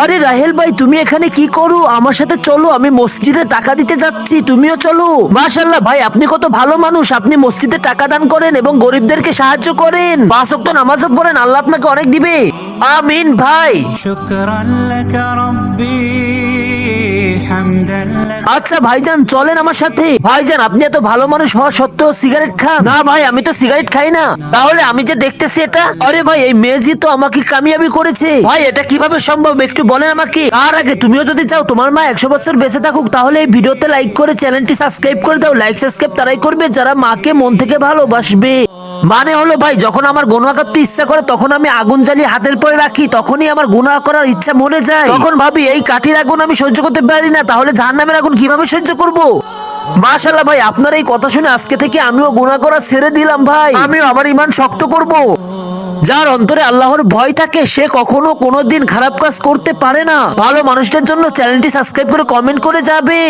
আরে রাহেল ভাই, তুমি এখানে কি করো? আমার সাথে চলো, আমি মসজিদে টাকা দিতে যাচ্ছি, তুমিও চলো। মাশাআল্লাহ ভাই, আপনি কত ভালো মানুষ, আপনি মসজিদে টাকা দান করেন এবং গরিবদেরকে সাহায্য করেন, 5 ওয়াক্ত নামাজও পড়েন, আল্লাহ আপনাকে অনেক দিবে। আমিন ভাই। শুকরান লাকা রাব্বি হামদান লাকা। আচ্ছা ভাইজান, চলেন আমার সাথে। ভাইজান, আপনি এত ভালো মানুষ হওয়া সত্ত্বেও সিগারেট খান? না ভাই, আমি তো সিগারেট খাই না। তাহলে আমি যে দেখতেছি এটা, আরে ভাই এই মেজি তো আমাকে কামিয়াবি করেছে। ভাই এটা কিভাবে সম্ভব, একটু বলেন আমাকে। তার আগে তুমিও যদি চাও তোমার মা 100 বছর বেঁচে থাকুক, তাহলে এই ভিডিওতে লাইক করে চ্যানেলটি সাবস্ক্রাইব করে দাও। লাইক সাবস্ক্রাইব তারাই করবে যারা মাকে মন থেকে ভালোবাসবে। মানে হলো ভাই, যখন আমার গুনাহ করতে ইচ্ছা করে তখন আমি আগুন জ্বালিয়ে হাতের পরে রাখি, তখনই আমার গুনাহ করার ইচ্ছা মরে যায়। তখন ভাবি এই কাঠির আগুন আমি সহ্য করতে পারি না, তাহলে জাহান্নামের আগুন কিভাবে সহ্য করব? মাশাআল্লাহ ভাই, আপনার এই কথা শুনে আজকে থেকে আমিও গুনাহ করা ছেড়ে দিলাম ভাই। আমিও আমার ঈমান শক্ত করব। যার অন্তরে আল্লাহর ভয় থাকে সে কখনো কোনোদিন খারাপ কাজ করতে পারে না। ভালো মানুষদের জন্য চ্যানেলটি সাবস্ক্রাইব করে কমেন্ট করে যাবে।